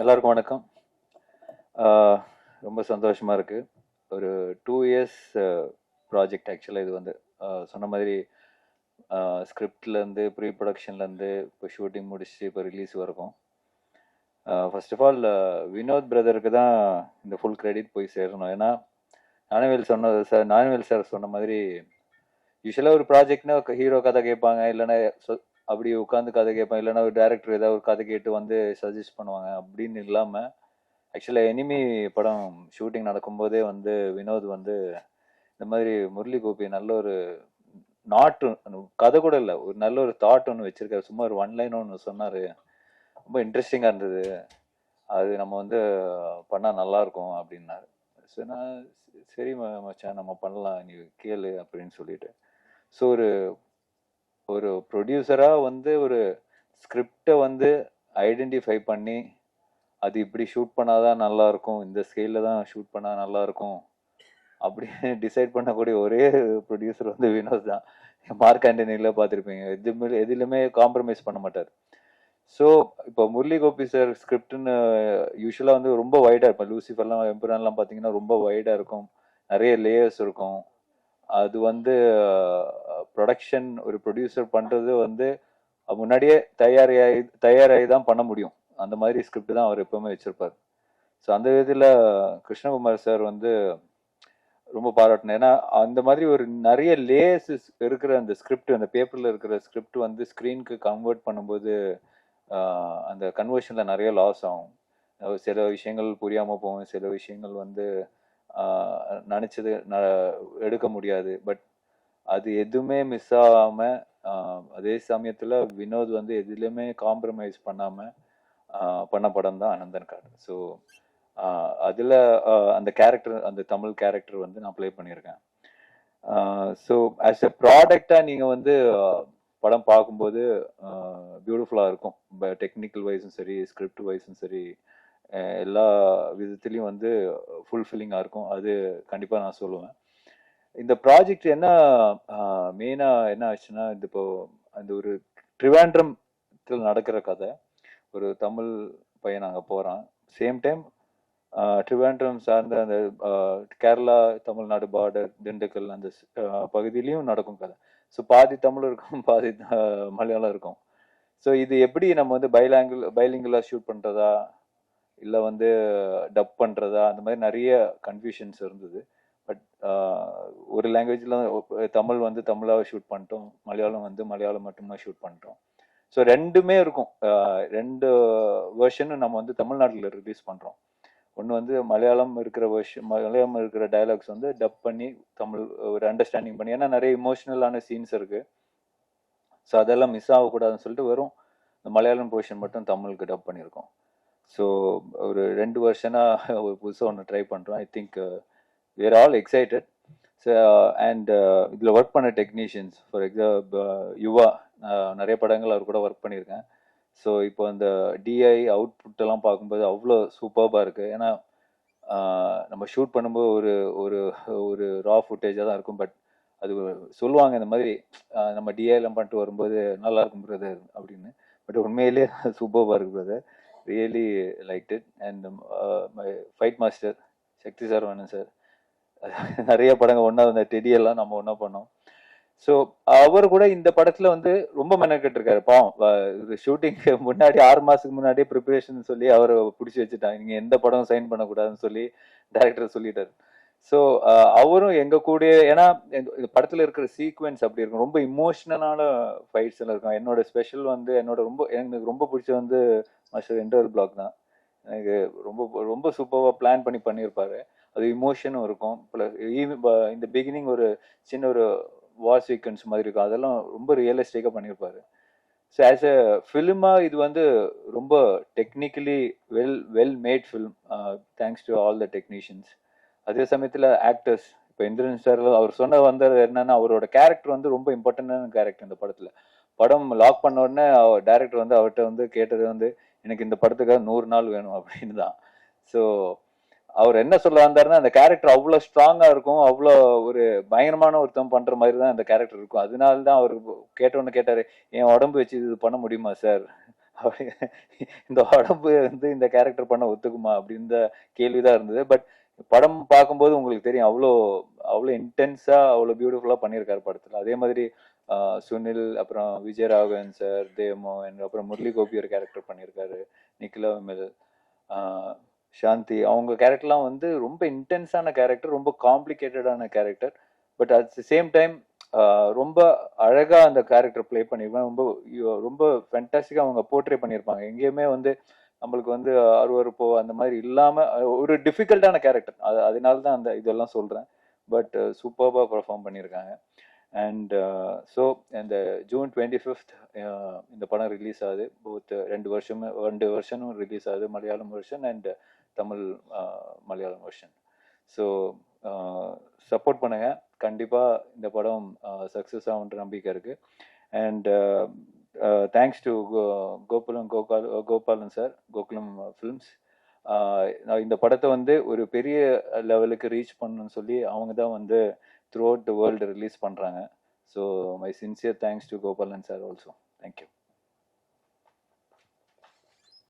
எல்லாருக்கும் வணக்கம். ஆஹ் ரொம்ப சந்தோஷமா இருக்கு. ஒரு 2 இயர்ஸ் ப்ராஜெக்ட் ஆக்சுவலாக. இது வந்து சொன்ன மாதிரி ஸ்கிரிப்ட்லேருந்து ப்ரீ ப்ரொடக்ஷன்லேருந்து இப்போ ஷூட்டிங் முடிச்சு இப்போ ரிலீஸ் வரைக்கும். ஃபர்ஸ்ட் ஆஃப் ஆல் வினோத் பிரதருக்கு தான் இந்த ஃபுல் கிரெடிட் போய் சேரணும். ஏன்னா ஞானவேல் சார் சொன்ன மாதிரி யூஸ்வலாக ஒரு ப்ராஜெக்ட்னா ஹீரோ கதை கேட்பாங்க, இல்லைன்னா அப்படி உட்காந்து கதை கேட்பாங்க, இல்லைன்னா ஒரு டேரக்டர் ஏதாவது ஒரு கதை கேட்டு வந்து சஜஸ்ட் பண்ணுவாங்க. அப்படின்னு இல்லாமல் ஆக்சுவலாக எனிமி படம் ஷூட்டிங் நடக்கும்போதே வந்து வினோத் வந்து இந்த மாதிரி முரளி கோபி நல்ல ஒரு நாட்டு கதை கூட இல்லை, ஒரு நல்ல ஒரு தாட் ஒன்று வச்சிருக்காரு. சும்மா ஒரு ஒன் லைன் ஒன்று சொன்னார், ரொம்ப இன்ட்ரெஸ்டிங்காக இருந்தது. அது நம்ம வந்து பண்ணால் நல்லா இருக்கும் அப்படின்னாரு. சரி, நான் சரி மச்சான் நம்ம பண்ணலாம், நீ கேளு அப்படின்னு சொல்லிட்டு. ஸோ ஒரு ஒரு ப்ரொடியூசராக வந்து ஒரு ஸ்கிரிப்டை வந்து ஐடென்டிஃபை பண்ணி அது இப்படி ஷூட் பண்ணாதான் நல்லா இருக்கும், இந்த ஸ்கேலில் தான் ஷூட் பண்ணால் நல்லா இருக்கும் அப்படின்னு டிசைட் பண்ணக்கூடிய ஒரே ப்ரொடியூசர் வந்து வினோத் தான். மார்க் ஆண்டனியில் பார்த்துருப்பீங்க, எதுலையுமே காம்ப்ரமைஸ் பண்ண மாட்டார். ஸோ இப்போ முரளி கோபி சார் ஸ்கிரிப்ட்னு யூஸ்வலாக வந்து ரொம்ப வைடாக இருக்கும். லூசிஃபர்லாம் எம்புரான்லாம் பார்த்தீங்கன்னா ரொம்ப வைடாக இருக்கும், நிறைய லேயர்ஸ் இருக்கும். அது வந்து ப்ரொடக்ஷன் ஒரு ப்ரொடியூசர் பண்ணுறது வந்து முன்னாடியே தயாராகி தான் பண்ண முடியும். அந்த மாதிரி ஸ்கிரிப்ட் தான் அவர் எப்பவுமே வச்சிருப்பார். ஸோ அந்த விதத்தில் கிருஷ்ணகுமார் சார் வந்து ரொம்ப பாராட்டினேன். ஏன்னா அந்த மாதிரி ஒரு நிறைய லேயர்ஸ் இருக்கிற அந்த ஸ்கிரிப்ட், அந்த பேப்பரில் இருக்கிற ஸ்கிரிப்ட் வந்து ஸ்க்ரீனுக்கு கன்வெர்ட் பண்ணும்போது அந்த கன்வர்ஷனில் நிறைய லாஸ் ஆகும். சில விஷயங்கள் புரியாமல் போகும், சில விஷயங்கள் வந்து நினச்சது எடுக்க முடியாது. பட் அது எதுவுமே மிஸ் ஆகாமல் அதே சமயத்தில் வினோத் வந்து எதுலையுமே காம்ப்ரமைஸ் பண்ணாமல் பண்ண படம் தான் அனந்தன் காடு. ஸோ அதில் அந்த கேரக்டர், அந்த தமிழ் கேரக்டர் வந்து நான் ப்ளே பண்ணியிருக்கேன். ஸோ ஆஸ் எ ப்ராடக்டாக நீங்கள் வந்து படம் பார்க்கும்போது பியூட்டிஃபுல்லாக இருக்கும். டெக்னிக்கல் வைஸும் சரி, ஸ்கிரிப்ட் வைஸும் சரி, எல்லா விதத்துலேயும் வந்து ஃபுல்ஃபில்லிங்காக இருக்கும். அது கண்டிப்பாக நான் சொல்லுவேன். இந்த ப்ராஜெக்ட் என்ன மெயினாக என்ன ஆச்சுன்னா, இந்த இப்போ அந்த ஒரு ட்ரிவாண்ட்ரத்தில் நடக்கிற கதை. ஒரு தமிழ் பையன் அங்கே போகிறான். சேம் டைம் ட்ரிவாண்ட்ரம் சார்ந்த அந்த கேரளா தமிழ்நாடு பார்டர் திண்டுக்கல் அந்த பகுதியிலையும் நடக்கும் கதை. ஸோ பாதி தமிழ் இருக்கும், பாதி மலையாளம் இருக்கும். ஸோ இது எப்படி நம்ம வந்து பைலிங்குலாக ஷூட் பண்ணுறதா இல்லை வந்து டப் பண்ணுறதா, அந்த மாதிரி நிறைய கன்ஃபியூஷன்ஸ் இருந்தது. பட் ஒரு லாங்குவேஜில் தமிழ் வந்து தமிழாக ஷூட் பண்ணிட்டோம், மலையாளம் வந்து மலையாளம் மட்டும்தான் ஷூட் பண்ணிட்டோம். ஸோ ரெண்டுமே இருக்கும். ரெண்டு வேர்ஷனும் நம்ம வந்து தமிழ்நாட்டில் ரிலீஸ் பண்ணுறோம். ஒன்று வந்து மலையாளம் இருக்கிற டயலாக்ஸ் வந்து டப் பண்ணி தமிழ் ஒரு அண்டர்ஸ்டாண்டிங் பண்ணி, ஏன்னா நிறைய இமோஷனலான சீன்ஸ் இருக்கு. ஸோ அதெல்லாம் மிஸ் ஆகக்கூடாதுன்னு சொல்லிட்டு வெறும் இந்த மலையாளம் போர்ஷன் மட்டும் தமிழுக்கு டப் பண்ணியிருக்கோம். ஸோ ஒரு 2 வருஷனாக ஒரு புதுசாக ஒன்று ட்ரை பண்ணுறோம். I think were all excited. So and இதில் ஒர்க் பண்ண டெக்னீஷியன்ஸ், ஃபார் எக்ஸாம்பிள் யுவா, நிறைய படங்கள் அவர் கூட ஒர்க் பண்ணியிருக்கேன். ஸோ இப்போ அந்த டிஐ அவுட்புட்டெல்லாம் பார்க்கும்போது அவ்வளோ சூப்பர்பாக இருக்குது. ஏன்னா நம்ம ஷூட் பண்ணும்போது ஒரு ஒரு ஒரு ரா ஃபுட்டேஜாக தான் இருக்கும். பட் அது சொல்லுவாங்க இந்த மாதிரி நம்ம டிஐலாம் பண்ணிட்டு வரும்போது நல்லா இருக்கும் பிரதர் அப்படின்னு. பட் உண்மையிலேயே சூப்பர்பாக இருக்கு brother. Really like it. And my fight master Sakthi sir வேணும் சார். நிறைய படங்கள் ஒன்றா வந்த டெடியெல்லாம் நம்ம ஒன்றா பண்ணோம். ஸோ அவர் கூட இந்த படத்துல வந்து ரொம்ப மெனக்கெட்டு இருக்காரு. பாவம், ஷூட்டிங்க்கு முன்னாடி 6 மாசத்துக்கு முன்னாடியே ப்ரிப்பரேஷன் சொல்லி அவரை பிடிச்சி வச்சுட்டாங்க. நீங்க எந்த படம் சைன் பண்ணக்கூடாதுன்னு சொல்லி டைரக்டர் சொல்லிட்டாரு. ஸோ அவரும் எங்க கூட, ஏன்னா இந்த படத்துல இருக்கிற சீக்வன்ஸ் அப்படி இருக்கும், ரொம்ப இமோஷனலான ஃபைட்ஸ் எல்லாம் இருக்கும். என்னோட ஸ்பெஷல் வந்து எனக்கு ரொம்ப பிடிச்சது வந்து மாஸ்டர் இன்டர்வல் பிளாக் தான். எனக்கு ரொம்ப ரொம்ப சூப்பராக பிளான் பண்ணியிருப்பாரு. அது இமோஷனும் இருக்கும். இந்த பிகினிங் ஒரு சின்ன ஒரு வார் சீக்வன்ஸ் மாதிரி இருக்கும், அதெல்லாம் ரொம்ப ரியலிஸ்டிக்காக பண்ணியிருப்பாரு. ஸோ ஆஸ் எ ஃபிலிமாக இது வந்து ரொம்ப technically well made film, thanks to all the technicians. அதே சமயத்தில் ஆக்டர்ஸ், இப்போ இந்திரன் சார் அவர் சொன்ன வந்தது என்னன்னா, அவரோட கேரக்டர் வந்து ரொம்ப இம்பார்ட்டண்டான கேரக்டர் இந்த படத்தில். படம் லாக் பண்ண உடனே டேரக்டர் வந்து அவர்கிட்ட வந்து கேட்டது வந்து எனக்கு இந்த படத்துக்காக 100 நாள் வேணும் அப்படின்னு தான். ஸோ அவர் என்ன சொல்ல வந்தாருன்னா, அந்த கேரக்டர் அவ்வளோ ஸ்ட்ராங்கா இருக்கும், அவ்வளோ ஒரு பயங்கரமான ஒருத்தம் பண்ற மாதிரி தான் அந்த கேரக்டர் இருக்கும். அதனால தான் அவர் கேட்டோன்னு கேட்டாரு, என் உடம்பு வச்சு இது பண்ண முடியுமா சார், அப்படி இந்த உடம்பு வந்து இந்த கேரக்டர் பண்ண ஒத்துக்குமா அப்படின்ற கேள்விதான் இருந்தது. பட் படம் பார்க்கும்போது உங்களுக்கு தெரியும், அவ்வளோ அவ்வளோ இன்டென்ஸா அவ்வளோ பியூட்டிஃபுல்லா பண்ணியிருக்காரு படத்துல. அதே மாதிரி சுனில், அப்புறம் விஜயராகவன் சார், தேவமோகன், அப்புறம் முரளி கோபி ஒரு கேரக்டர் பண்ணியிருக்காரு, நிக்கிலா விமல், ஆஹ் சாந்தி. அவங்க கேரக்டர்லாம் வந்து ரொம்ப இன்டென்ஸான கேரக்டர், ரொம்ப காம்ப்ளிகேட்டடான character. But at the same time ரொம்ப அழகா அந்த கேரக்டர் ப்ளே பண்ணிருப்பாங்க. ரொம்ப ரொம்ப ஃபேண்டாஸ்டிக்கா அவங்க போர்ட்ரே பண்ணியிருப்பாங்க. எங்கேயுமே வந்து நம்மளுக்கு வந்து அருவருப்போ அந்த மாதிரி இல்லாம ஒரு டிஃபிகல்ட்டான கேரக்டர். அதனால தான் அந்த இதெல்லாம் சொல்றேன். பட் சூப்பர்பா பெர்ஃபார்ம் பண்ணியிருக்காங்க. அண்ட் ஸோ இந்த ஜூன் 25th இந்த படம் ரிலீஸ் ஆகுது. போத் ரெண்டு வருஷனும் ரிலீஸ் ஆகுது, Malayalam version and Tamil Malayalam version. So support பண்ணுங்க. கண்டிப்பா இந்த படம் சக்சஸ் ஆகுன்ற நம்பிக்கை இருக்கு. And thanks to Gopalan sir, Gokulam films. இந்த படத்தை வந்து ஒரு பெரிய லெவலுக்கு ரீச் பண்ணணும்னு சொல்லி அவங்க தான் வந்து throughout the world release பண்றாங்க. So my sincere thanks to Gopalan sir also. Thank you.